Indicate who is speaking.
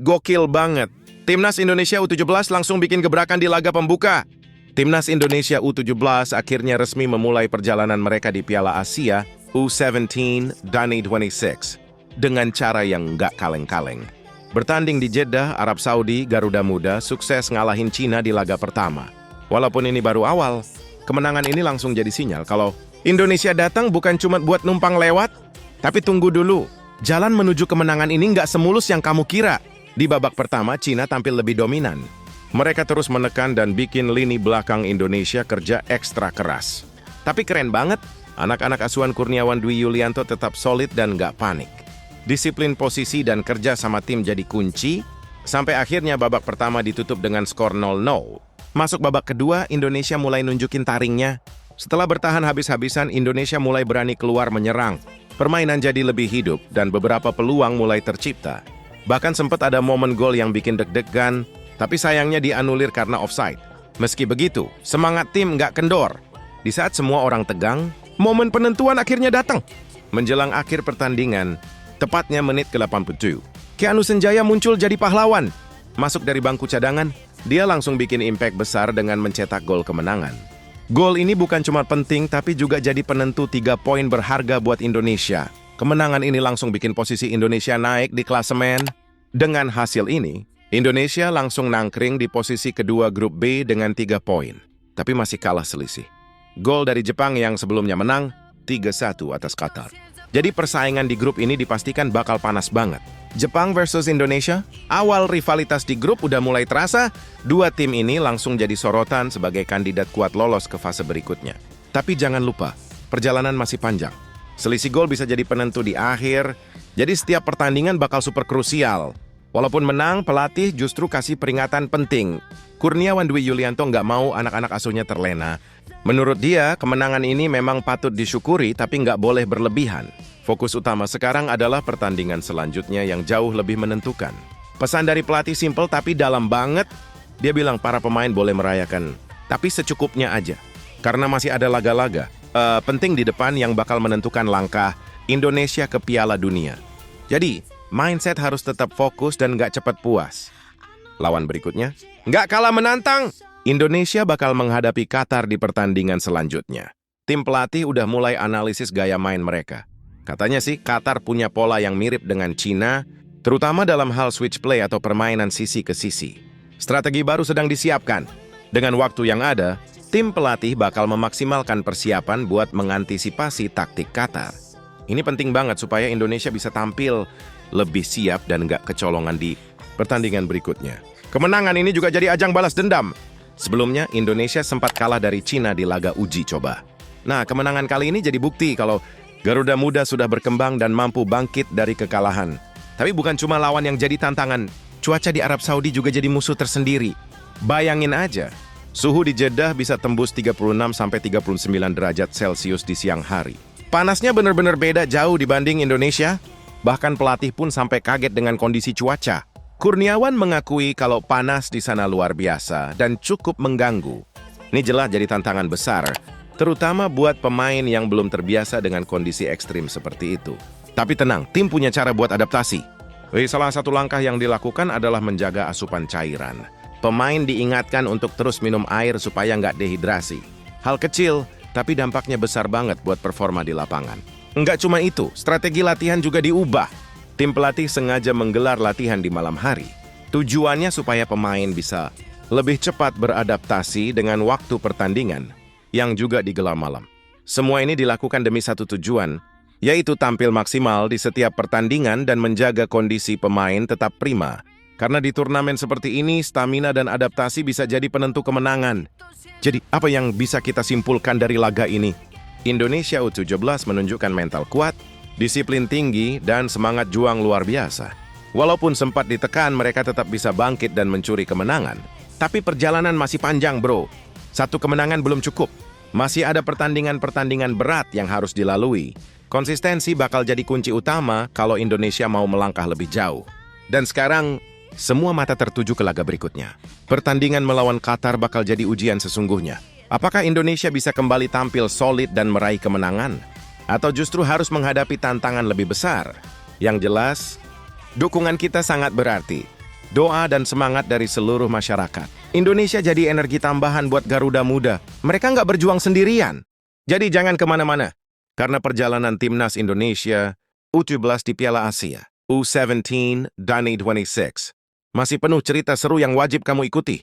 Speaker 1: Gokil banget. Timnas Indonesia U17 langsung bikin gebrakan di laga pembuka. Timnas Indonesia U17 akhirnya resmi memulai perjalanan mereka di Piala Asia U17 2026 dengan cara yang nggak kaleng-kaleng. Bertanding di Jeddah, Arab Saudi, Garuda Muda sukses ngalahin Cina di laga pertama. Walaupun ini baru awal, kemenangan ini langsung jadi sinyal kalau Indonesia datang bukan cuma buat numpang lewat, tapi tunggu dulu. Jalan menuju kemenangan ini nggak semulus yang kamu kira. Di babak pertama, Cina tampil lebih dominan. Mereka terus menekan dan bikin lini belakang Indonesia kerja ekstra keras. Tapi keren banget, anak-anak asuhan Kurniawan Dwi Yulianto tetap solid dan nggak panik. Disiplin posisi dan kerja sama tim jadi kunci, sampai akhirnya babak pertama ditutup dengan skor 0-0. Masuk babak kedua, Indonesia mulai nunjukin taringnya. Setelah bertahan habis-habisan, Indonesia mulai berani keluar menyerang. Permainan jadi lebih hidup dan beberapa peluang mulai tercipta. Bahkan sempat ada momen gol yang bikin deg-degan, tapi sayangnya dianulir karena offside. Meski begitu, semangat tim nggak kendor. Di saat semua orang tegang, momen penentuan akhirnya datang. Menjelang akhir pertandingan, tepatnya menit ke-87, Keanu Senjaya muncul jadi pahlawan. Masuk dari bangku cadangan, dia langsung bikin impact besar dengan mencetak gol kemenangan. Gol ini bukan cuma penting, tapi juga jadi penentu 3 poin berharga buat Indonesia. Kemenangan ini langsung bikin posisi Indonesia naik di klasemen. Dengan hasil ini, Indonesia langsung nangkring di posisi kedua grup B dengan 3 poin. Tapi masih kalah selisih. Gol dari Jepang yang sebelumnya menang, 3-1 atas Qatar. Jadi persaingan di grup ini dipastikan bakal panas banget. Jepang versus Indonesia, awal rivalitas di grup udah mulai terasa, dua tim ini langsung jadi sorotan sebagai kandidat kuat lolos ke fase berikutnya. Tapi jangan lupa, perjalanan masih panjang. Selisih gol bisa jadi penentu di akhir, jadi setiap pertandingan bakal super krusial. Walaupun menang, pelatih justru kasih peringatan penting. Kurniawan Dwi Yulianto nggak mau anak-anak asuhnya terlena. Menurut dia, kemenangan ini memang patut disyukuri tapi nggak boleh berlebihan. Fokus utama sekarang adalah pertandingan selanjutnya yang jauh lebih menentukan. Pesan dari pelatih simpel tapi dalam banget. Dia bilang para pemain boleh merayakan, tapi secukupnya aja. Karena masih ada laga-laga penting di depan yang bakal menentukan langkah Indonesia ke Piala Dunia. Jadi, mindset harus tetap fokus dan nggak cepat puas. Lawan berikutnya, nggak kalah menantang. Indonesia bakal menghadapi Qatar di pertandingan selanjutnya. Tim pelatih udah mulai analisis gaya main mereka. Katanya sih, Qatar punya pola yang mirip dengan Cina, terutama dalam hal switch play atau permainan sisi ke sisi. Strategi baru sedang disiapkan. Dengan waktu yang ada, tim pelatih bakal memaksimalkan persiapan buat mengantisipasi taktik Qatar. Ini penting banget supaya Indonesia bisa tampil lebih siap dan nggak kecolongan di pertandingan berikutnya. Kemenangan ini juga jadi ajang balas dendam. Sebelumnya, Indonesia sempat kalah dari Cina di laga uji coba. Nah, kemenangan kali ini jadi bukti kalau Garuda Muda sudah berkembang dan mampu bangkit dari kekalahan. Tapi bukan cuma lawan yang jadi tantangan, cuaca di Arab Saudi juga jadi musuh tersendiri. Bayangin aja, suhu di Jeddah bisa tembus 36-39 derajat Celcius di siang hari. Panasnya benar-benar beda jauh dibanding Indonesia. Bahkan pelatih pun sampai kaget dengan kondisi cuaca. Kurniawan mengakui kalau panas di sana luar biasa dan cukup mengganggu. Ini jelas jadi tantangan besar, terutama buat pemain yang belum terbiasa dengan kondisi ekstrim seperti itu. Tapi tenang, tim punya cara buat adaptasi. Salah satu langkah yang dilakukan adalah menjaga asupan cairan. Pemain diingatkan untuk terus minum air supaya nggak dehidrasi. Hal kecil, tapi dampaknya besar banget buat performa di lapangan. Nggak cuma itu, strategi latihan juga diubah. Tim pelatih sengaja menggelar latihan di malam hari. Tujuannya supaya pemain bisa lebih cepat beradaptasi dengan waktu pertandingan yang juga digelar malam. Semua ini dilakukan demi satu tujuan, yaitu tampil maksimal di setiap pertandingan dan menjaga kondisi pemain tetap prima. Karena di turnamen seperti ini, stamina dan adaptasi bisa jadi penentu kemenangan. Jadi, apa yang bisa kita simpulkan dari laga ini? Indonesia U17 menunjukkan mental kuat, disiplin tinggi, dan semangat juang luar biasa. Walaupun sempat ditekan, mereka tetap bisa bangkit dan mencuri kemenangan. Tapi perjalanan masih panjang, bro. Satu kemenangan belum cukup. Masih ada pertandingan-pertandingan berat yang harus dilalui. Konsistensi bakal jadi kunci utama kalau Indonesia mau melangkah lebih jauh. Dan sekarang, semua mata tertuju ke laga berikutnya. Pertandingan melawan Qatar bakal jadi ujian sesungguhnya. Apakah Indonesia bisa kembali tampil solid dan meraih kemenangan? Atau justru harus menghadapi tantangan lebih besar? Yang jelas, dukungan kita sangat berarti. doa dan semangat dari seluruh masyarakat. Indonesia jadi energi tambahan buat Garuda Muda. Mereka nggak berjuang sendirian. Jadi jangan kemana-mana. Karena perjalanan Timnas Indonesia U17 di Piala Asia U17 dan U26 masih penuh cerita seru yang wajib kamu ikuti.